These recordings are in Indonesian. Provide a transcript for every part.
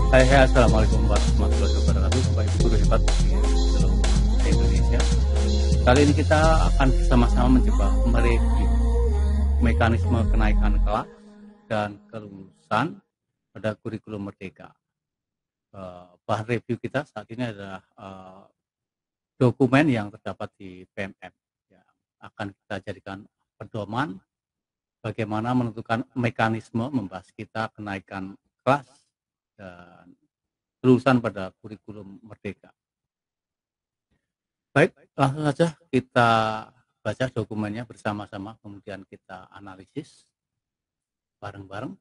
Hai, assalamualaikum warahmatullahi wabarakatuh, Bapak Ibu guru hebat di seluruh Indonesia. Kali ini kita akan bersama-sama mencoba mereview mekanisme kenaikan kelas dan kelulusan pada kurikulum Merdeka. Bahan review kita saat ini adalah dokumen yang terdapat di PMM yang akan kita jadikan pedoman bagaimana menentukan mekanisme membahas kita kenaikan kelas dan kelulusan pada kurikulum Merdeka. Baik, langsung saja kita baca dokumennya bersama-sama, kemudian kita analisis bareng-bareng.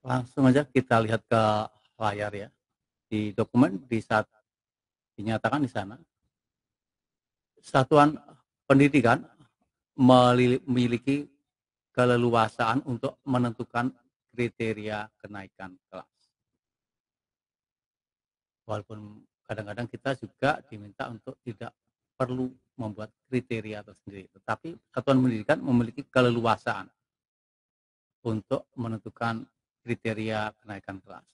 Langsung aja kita lihat ke layar ya. Di dokumen dinyatakan di sana, satuan pendidikan memiliki keleluasaan untuk menentukan kriteria kenaikan kelas. Walaupun kadang-kadang kita juga diminta untuk tidak perlu membuat kriteria tersendiri, tetapi satuan pendidikan memiliki keleluasaan untuk menentukan kriteria kenaikan kelas.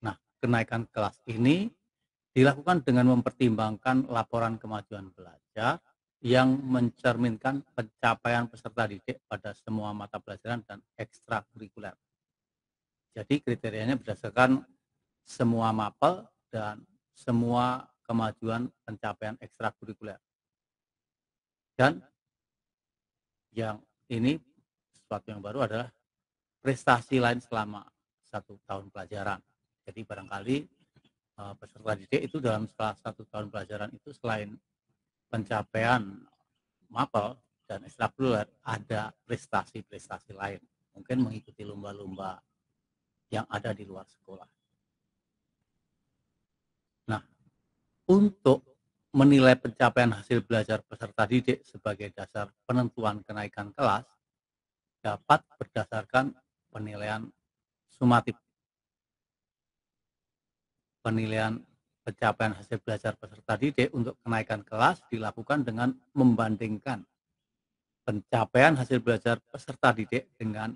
Nah, kenaikan kelas ini dilakukan dengan mempertimbangkan laporan kemajuan belajar yang mencerminkan pencapaian peserta didik pada semua mata pelajaran dan ekstrakurikuler. Jadi kriterianya berdasarkan semua mapel dan semua kemajuan pencapaian ekstrakurikuler. Dan yang ini sesuatu yang baru adalah prestasi lain selama 1 tahun pelajaran. Jadi barangkali peserta didik itu dalam salah 1 tahun pelajaran itu selain pencapaian mapel dan ekstrakurikuler ada prestasi-prestasi lain. Mungkin mengikuti lomba-lomba yang ada di luar sekolah. Nah, untuk menilai pencapaian hasil belajar peserta didik sebagai dasar penentuan kenaikan kelas dapat berdasarkan penilaian sumatif. Penilaian pencapaian hasil belajar peserta didik untuk kenaikan kelas dilakukan dengan membandingkan pencapaian hasil belajar peserta didik dengan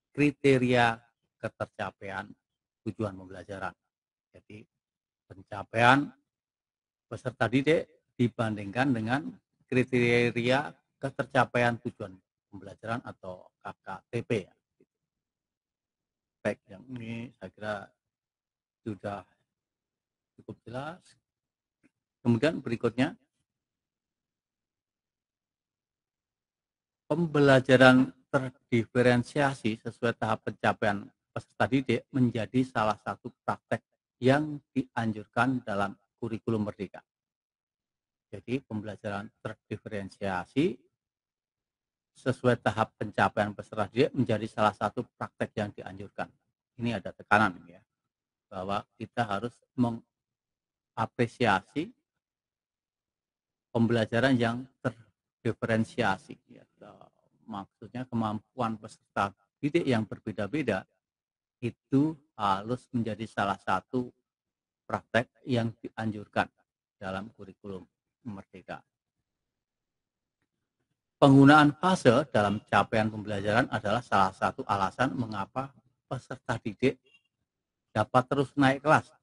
kriteria ketercapaian tujuan pembelajaran. Jadi pencapaian peserta didik dibandingkan dengan kriteria ketercapaian tujuan pembelajaran atau KKTP. Baik, yang ini saya kira sudah cukup jelas. Kemudian berikutnya, pembelajaran terdiferensiasi sesuai tahap pencapaian peserta didik menjadi salah satu praktek yang dianjurkan dalam kurikulum Merdeka. Jadi pembelajaran terdiferensiasi sesuai tahap pencapaian peserta didik menjadi salah satu praktek yang dianjurkan. Ini ada tekanan ya, bahwa kita harus mengapresiasi pembelajaran yang terdiferensiasi. Ya. Maksudnya kemampuan peserta didik yang berbeda-beda itu harus menjadi salah satu praktek yang dianjurkan dalam kurikulum Merdeka. Penggunaan fase dalam capaian pembelajaran adalah salah satu alasan mengapa peserta didik dapat terus naik kelas.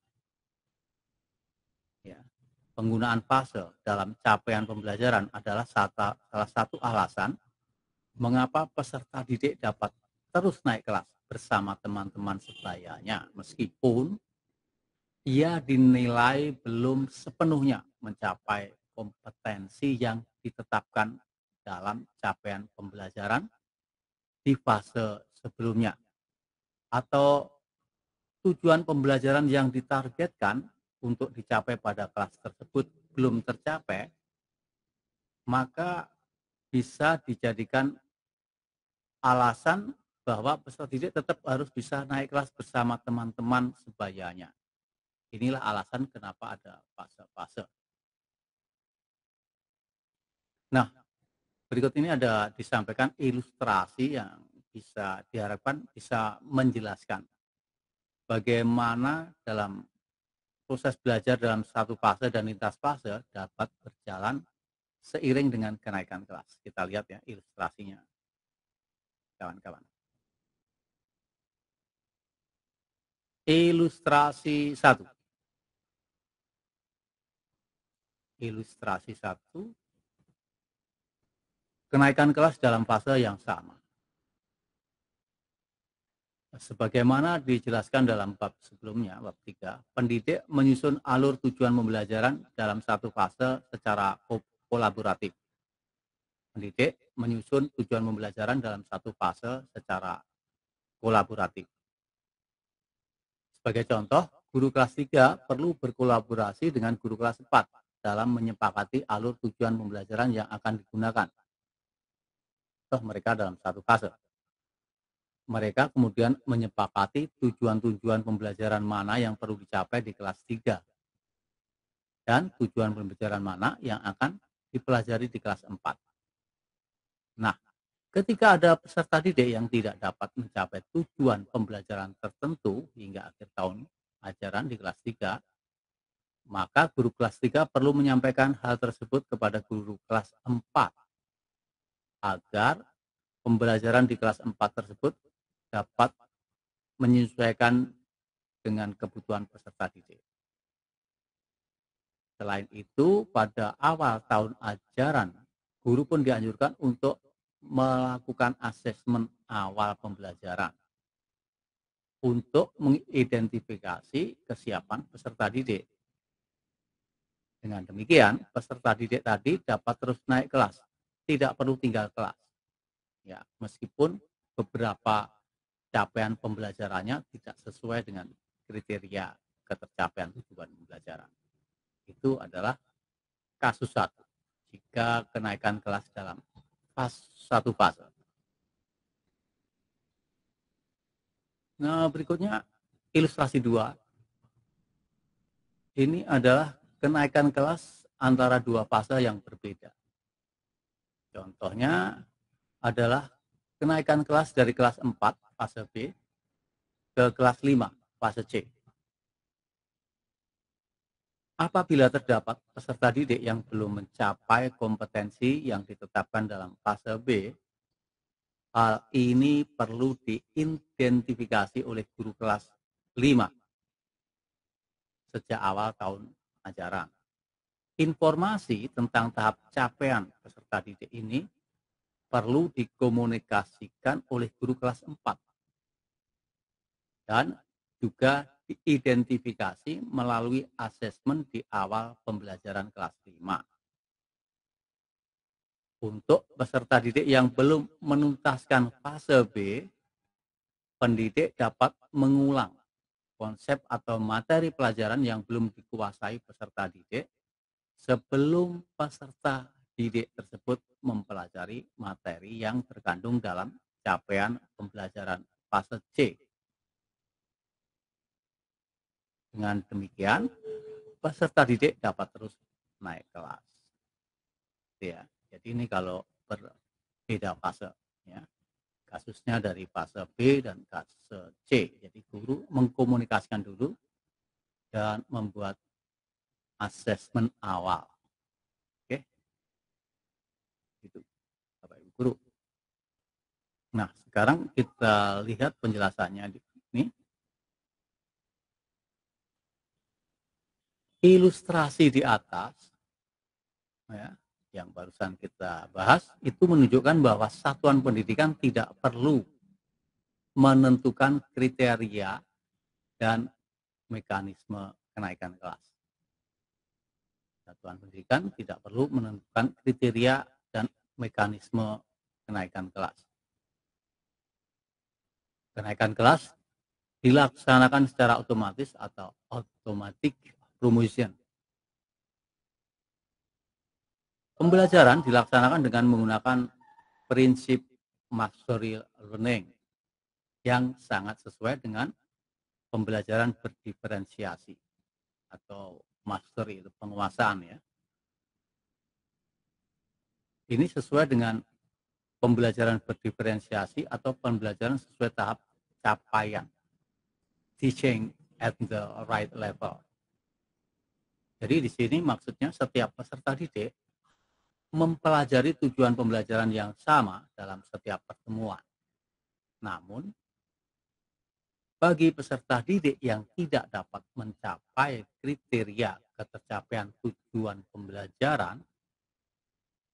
Ya. Penggunaan fase dalam capaian pembelajaran adalah salah satu alasan mengapa peserta didik dapat terus naik kelas bersama teman-teman sebayanya, meskipun ia dinilai belum sepenuhnya mencapai kompetensi yang ditetapkan dalam capaian pembelajaran di fase sebelumnya, atau tujuan pembelajaran yang ditargetkan untuk dicapai pada kelas tersebut belum tercapai, maka bisa dijadikan alasan bahwa peserta didik tetap harus bisa naik kelas bersama teman-teman sebayanya. Inilah alasan kenapa ada fase-fase. Nah, berikut ini ada disampaikan ilustrasi yang bisa diharapkan bisa menjelaskan bagaimana dalam proses belajar dalam satu fase dan lintas fase dapat berjalan seiring dengan kenaikan kelas. Kita lihat ya ilustrasinya, kawan-kawan. Ilustrasi 1. Ilustrasi 1. Kenaikan kelas dalam fase yang sama. Sebagaimana dijelaskan dalam bab sebelumnya, bab 3, pendidik menyusun alur tujuan pembelajaran dalam satu fase secara kolaboratif. Pendidik menyusun tujuan pembelajaran dalam satu fase secara kolaboratif. Sebagai contoh, guru kelas 3 perlu berkolaborasi dengan guru kelas 4 dalam menyepakati alur tujuan pembelajaran yang akan digunakan. Toh mereka dalam satu fase. Mereka kemudian menyepakati tujuan-tujuan pembelajaran mana yang perlu dicapai di kelas 3 dan tujuan pembelajaran mana yang akan dipelajari di kelas 4. Nah, ketika ada peserta didik yang tidak dapat mencapai tujuan pembelajaran tertentu hingga akhir tahun ajaran di kelas 3, maka guru kelas 3 perlu menyampaikan hal tersebut kepada guru kelas 4 agar pembelajaran di kelas 4 tersebut dapat menyesuaikan dengan kebutuhan peserta didik. Selain itu, pada awal tahun ajaran, guru pun dianjurkan untuk melakukan asesmen awal pembelajaran untuk mengidentifikasi kesiapan peserta didik. Dengan demikian, peserta didik tadi dapat terus naik kelas, tidak perlu tinggal kelas. Ya, meskipun beberapa capaian pembelajarannya tidak sesuai dengan kriteria ketercapaian tujuan pembelajaran. Itu adalah kasus 1 jika kenaikan kelas dalam satu fase. Nah, berikutnya ilustrasi 2. Ini adalah kenaikan kelas antara dua fase yang berbeda. Contohnya adalah kenaikan kelas dari kelas 4 fase B ke kelas 5 fase C. Apabila terdapat peserta didik yang belum mencapai kompetensi yang ditetapkan dalam fase B, hal ini perlu diidentifikasi oleh guru kelas 5 sejak awal tahun ajaran. Informasi tentang tahap capaian peserta didik ini perlu dikomunikasikan oleh guru kelas 4 dan juga diidentifikasi melalui asesmen di awal pembelajaran kelas 5. Untuk peserta didik yang belum menuntaskan fase B, pendidik dapat mengulang konsep atau materi pelajaran yang belum dikuasai peserta didik sebelum peserta didik tersebut mempelajari materi yang terkandung dalam capaian pembelajaran fase C. Dengan demikian, peserta didik dapat terus naik kelas. Ya, jadi ini kalau berbeda fase, ya. Kasusnya dari fase B dan fase C. Jadi guru mengkomunikasikan dulu dan membuat asesmen awal. Oke, itu Bapak Ibu guru. Nah, sekarang kita lihat penjelasannya di sini. Ilustrasi di atas, ya, yang barusan kita bahas, itu menunjukkan bahwa satuan pendidikan tidak perlu menentukan kriteria dan mekanisme kenaikan kelas. Satuan pendidikan tidak perlu menentukan kriteria dan mekanisme kenaikan kelas. Kenaikan kelas dilaksanakan secara otomatis atau automatic promotion. Pembelajaran dilaksanakan dengan menggunakan prinsip mastery learning yang sangat sesuai dengan pembelajaran berdiferensiasi atau mastery itu penguasaan, ya. Ini sesuai dengan pembelajaran berdiferensiasi atau pembelajaran sesuai tahap capaian, teaching at the right level. Jadi di sini maksudnya setiap peserta didik mempelajari tujuan pembelajaran yang sama dalam setiap pertemuan. Namun, Bagi peserta didik yang tidak dapat mencapai kriteria ketercapaian tujuan pembelajaran,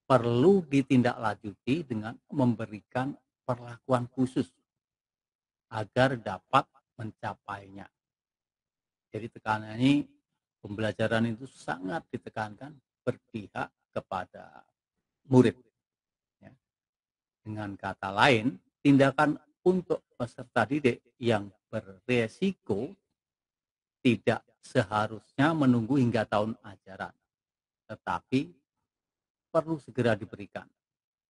perlu ditindaklanjuti dengan memberikan perlakuan khusus agar dapat mencapainya. Jadi tekanan ini, pembelajaran itu sangat ditekankan berpihak kepada murid. Ya. Dengan kata lain, tindakan untuk peserta didik yang beresiko tidak seharusnya menunggu hingga tahun ajaran, tetapi perlu segera diberikan.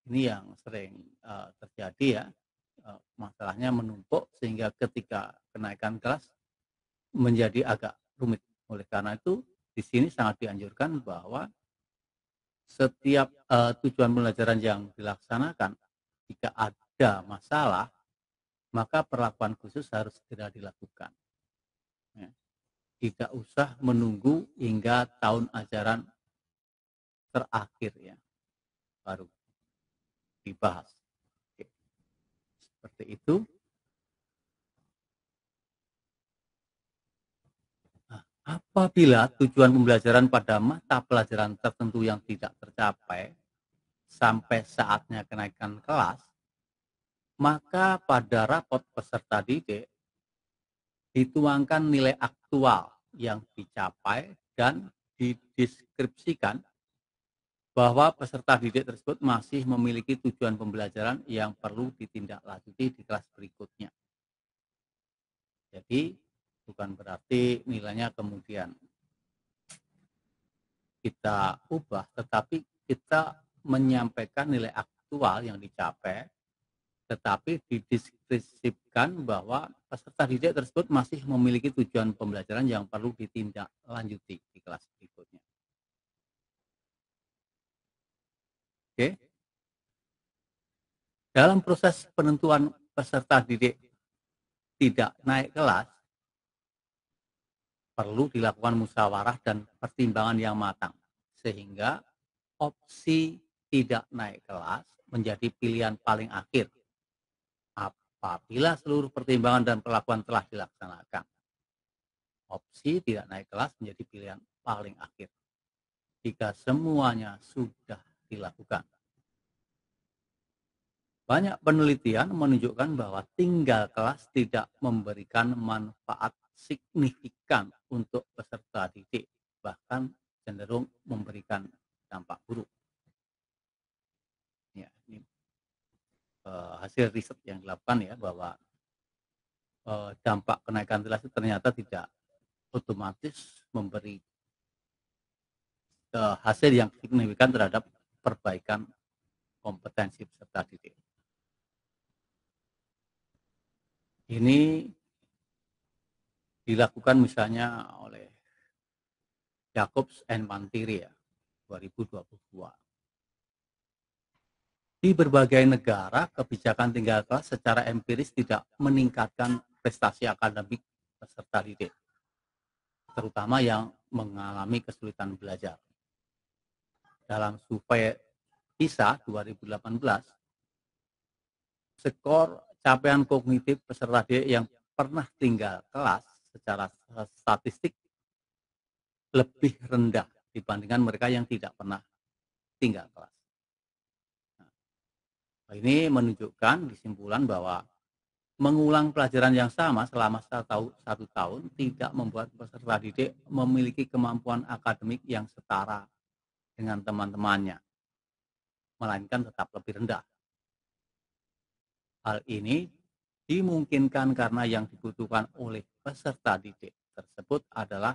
Ini yang sering terjadi ya, masalahnya menumpuk sehingga ketika kenaikan kelas menjadi agak rumit. Oleh karena itu, di sini sangat dianjurkan bahwa setiap tujuan pembelajaran yang dilaksanakan, jika ada masalah, maka perlakuan khusus harus segera dilakukan. Ya. Tidak usah menunggu hingga tahun ajaran terakhir ya, baru dibahas. Oke. Seperti itu. Nah, apabila tujuan pembelajaran pada mata pelajaran tertentu yang tidak tercapai sampai saatnya kenaikan kelas, maka pada rapot peserta didik dituangkan nilai aktual yang dicapai dan dideskripsikan bahwa peserta didik tersebut masih memiliki tujuan pembelajaran yang perlu ditindaklanjuti di kelas berikutnya. Jadi bukan berarti nilainya kemudian kita ubah, tetapi kita menyampaikan nilai aktual yang dicapai, tetapi dideskripsikan bahwa peserta didik tersebut masih memiliki tujuan pembelajaran yang perlu ditindaklanjuti di kelas berikutnya. Oke. Dalam proses penentuan peserta didik tidak naik kelas, perlu dilakukan musyawarah dan pertimbangan yang matang, sehingga opsi tidak naik kelas menjadi pilihan paling akhir apabila seluruh pertimbangan dan perlakuan telah dilaksanakan. Opsi tidak naik kelas menjadi pilihan paling akhir jika semuanya sudah dilakukan. Banyak penelitian menunjukkan bahwa tinggal kelas tidak memberikan manfaat signifikan untuk peserta didik, bahkan cenderung memberikan dampak buruk. Ya, ini hasil riset yang dilakukan ya, bahwa dampak kenaikan kelas itu ternyata tidak otomatis memberi hasil yang signifikan terhadap perbaikan kompetensi peserta didik. Ini dilakukan misalnya oleh Jacobs and Mantiria 2022. Di berbagai negara, kebijakan tinggal kelas secara empiris tidak meningkatkan prestasi akademik peserta didik, terutama yang mengalami kesulitan belajar. Dalam survei PISA 2018, skor capaian kognitif peserta didik yang pernah tinggal kelas secara statistik lebih rendah dibandingkan mereka yang tidak pernah tinggal kelas. Nah, ini menunjukkan kesimpulan bahwa mengulang pelajaran yang sama selama satu tahun tidak membuat peserta didik memiliki kemampuan akademik yang setara dengan teman-temannya, melainkan tetap lebih rendah. Hal ini dimungkinkan karena yang dibutuhkan oleh peserta didik tersebut adalah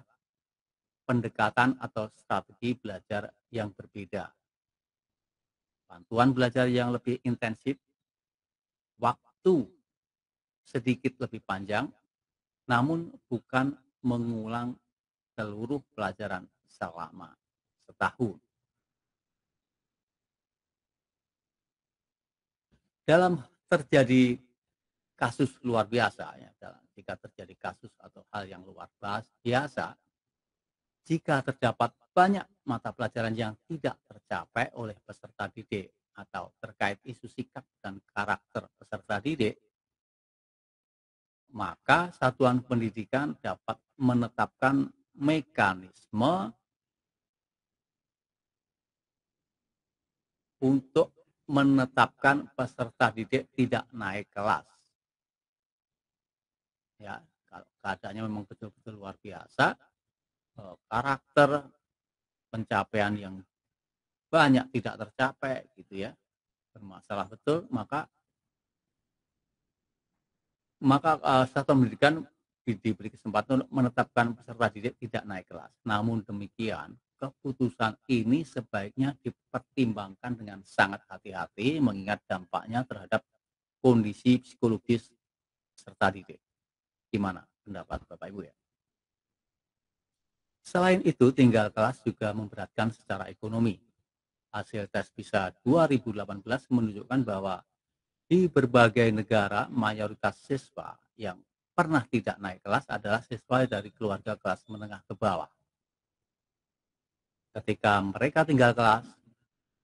pendekatan atau strategi belajar yang berbeda. Bantuan belajar yang lebih intensif, waktu sedikit lebih panjang, namun bukan mengulang seluruh pelajaran selama setahun. Dalam terjadi kasus luar biasa, ya, jika terjadi kasus atau hal yang luar biasa, jika terdapat banyak mata pelajaran yang tidak tercapai oleh peserta didik atau terkait isu sikap dan karakter peserta didik, maka satuan pendidikan dapat menetapkan mekanisme untuk menetapkan peserta didik tidak naik kelas. Ya, kalau keadaannya memang betul-betul luar biasa, karakter pencapaian yang banyak tidak tercapai gitu ya, bermasalah betul, maka satuan pendidikan diberi kesempatan untuk menetapkan peserta didik tidak naik kelas. Namun demikian, keputusan ini sebaiknya dipertimbangkan dengan sangat hati-hati mengingat dampaknya terhadap kondisi psikologis peserta didik. Gimana pendapat Bapak Ibu ya? Selain itu, tinggal kelas juga memberatkan secara ekonomi. Hasil tes PISA 2018 menunjukkan bahwa di berbagai negara, mayoritas siswa yang pernah tidak naik kelas adalah siswa dari keluarga kelas menengah ke bawah. Ketika mereka tinggal kelas,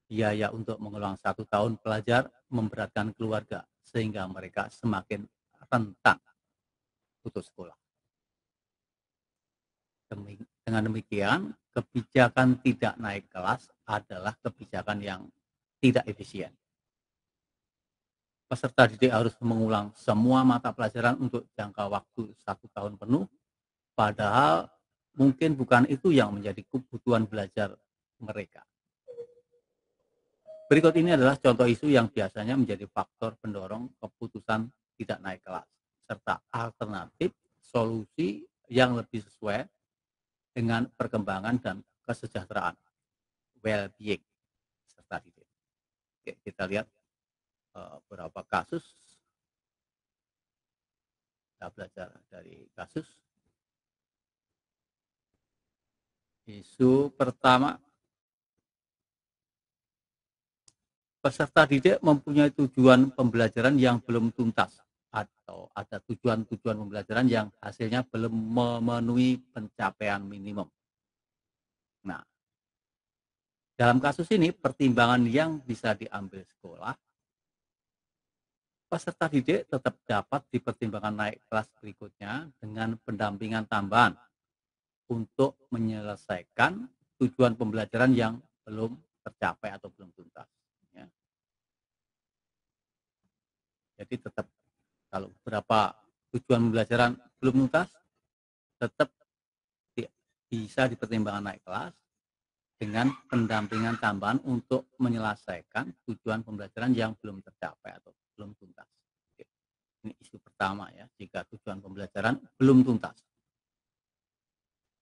biaya untuk mengulang 1 tahun belajar memberatkan keluarga, sehingga mereka semakin rentan putus sekolah. Dengan demikian, kebijakan tidak naik kelas adalah kebijakan yang tidak efisien. Peserta didik harus mengulang semua mata pelajaran untuk jangka waktu 1 tahun penuh, padahal mungkin bukan itu yang menjadi kebutuhan belajar mereka. Berikut ini adalah contoh isu yang biasanya menjadi faktor pendorong keputusan tidak naik kelas, serta alternatif solusi yang lebih sesuai dengan perkembangan dan kesejahteraan, well-being peserta didik. Oke, kita lihat beberapa kasus. Kita belajar dari kasus. Isu pertama, peserta didik mempunyai tujuan pembelajaran yang belum tuntas atau ada tujuan-tujuan pembelajaran yang hasilnya belum memenuhi pencapaian minimum. Nah, dalam kasus ini pertimbangan yang bisa diambil sekolah, peserta didik tetap dapat dipertimbangkan naik kelas berikutnya dengan pendampingan tambahan untuk menyelesaikan tujuan pembelajaran yang belum tercapai atau belum tuntas. Ya. Jadi tetap kalau beberapa tujuan pembelajaran belum tuntas, tetap bisa dipertimbangkan naik kelas dengan pendampingan tambahan untuk menyelesaikan tujuan pembelajaran yang belum tercapai atau belum tuntas. Oke. Ini isu pertama ya, jika tujuan pembelajaran belum tuntas.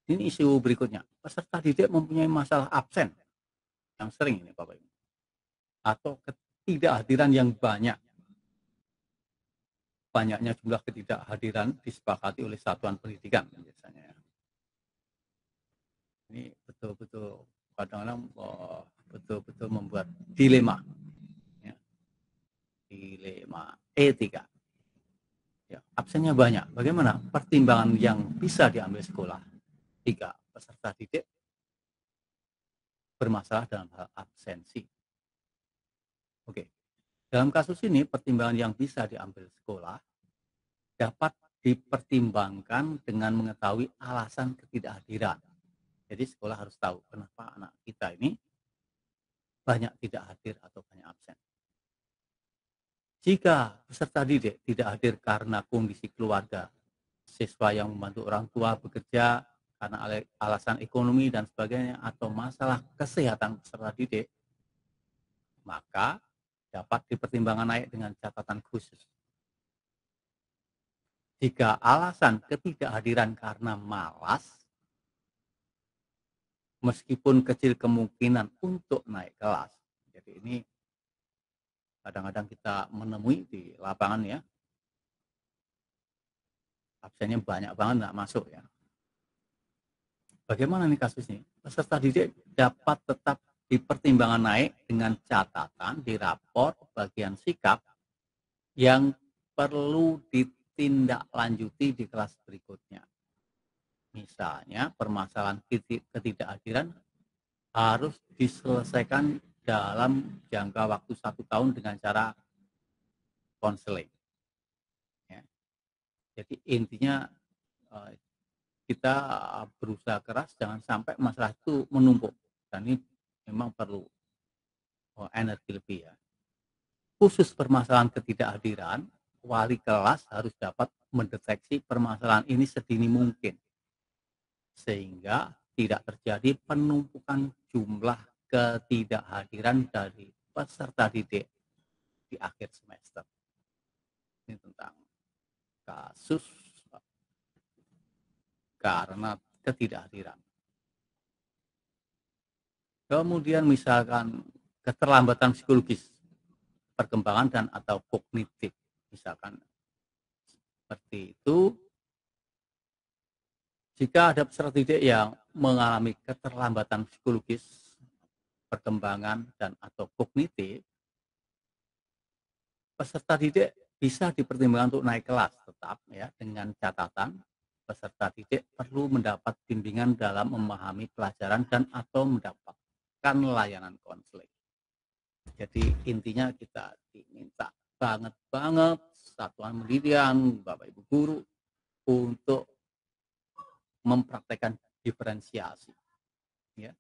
Ini isu berikutnya, peserta didik mempunyai masalah absen yang sering ini Bapak Ibu, atau ketidakhadiran yang banyaknya jumlah ketidakhadiran disepakati oleh satuan pendidikan biasanya. Ini betul-betul kadang-kadang betul-betul membuat dilema, ya. Dilema etika. Ya, absennya banyak. Bagaimana pertimbangan yang bisa diambil sekolah jika peserta didik bermasalah dalam hal absensi? Oke, dalam kasus ini pertimbangan yang bisa diambil sekolah dapat dipertimbangkan dengan mengetahui alasan ketidakhadiran. Jadi sekolah harus tahu kenapa anak kita ini banyak tidak hadir atau banyak absen. Jika peserta didik tidak hadir karena kondisi keluarga, siswa yang membantu orang tua bekerja karena alasan ekonomi dan sebagainya, atau masalah kesehatan peserta didik, maka dapat dipertimbangkan naik dengan catatan khusus. Jika alasan ketidakhadiran karena malas, meskipun kecil kemungkinan untuk naik kelas. Jadi ini kadang-kadang kita menemui di lapangan ya, absennya banyak banget nggak masuk ya. Bagaimana nih kasusnya? Peserta didik dapat tetap dipertimbangkan naik dengan catatan di rapor bagian sikap yang perlu ditindaklanjuti di kelas berikutnya. Misalnya permasalahan ketidakhadiran harus diselesaikan dalam jangka waktu 1 tahun dengan cara konseling. Ya. Jadi intinya kita berusaha keras jangan sampai masalah itu menumpuk, dan ini memang perlu energi lebih ya. Khusus permasalahan ketidakhadiran, wali kelas harus dapat mendeteksi permasalahan ini sedini mungkin, sehingga tidak terjadi penumpukan jumlah ketidakhadiran dari peserta didik di akhir semester. Ini tentang kasus karena ketidakhadiran. Kemudian misalkan keterlambatan psikologis, perkembangan dan atau kognitif, misalkan seperti itu. Jika ada peserta didik yang mengalami keterlambatan psikologis, perkembangan dan atau kognitif, peserta didik bisa dipertimbangkan untuk naik kelas tetap ya, dengan catatan peserta didik perlu mendapat bimbingan dalam memahami pelajaran dan atau mendapatkan layanan konseling. Jadi intinya kita diminta banget satuan pendidikan, Bapak Ibu guru untuk mempraktekkan diferensiasi ya,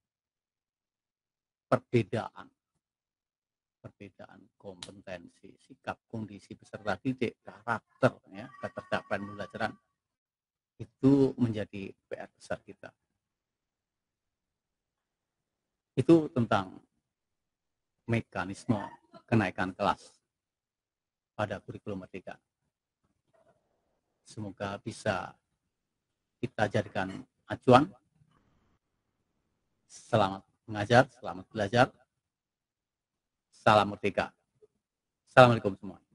perbedaan kompetensi, sikap, kondisi peserta didik, karakter ya, ketercapaian pembelajaran itu menjadi PR besar kita. Itu tentang mekanisme kenaikan kelas pada kurikulum Merdeka. Semoga bisa kita jadikan acuan. Selamat mengajar, selamat belajar. Salam Merdeka. Assalamualaikum semua.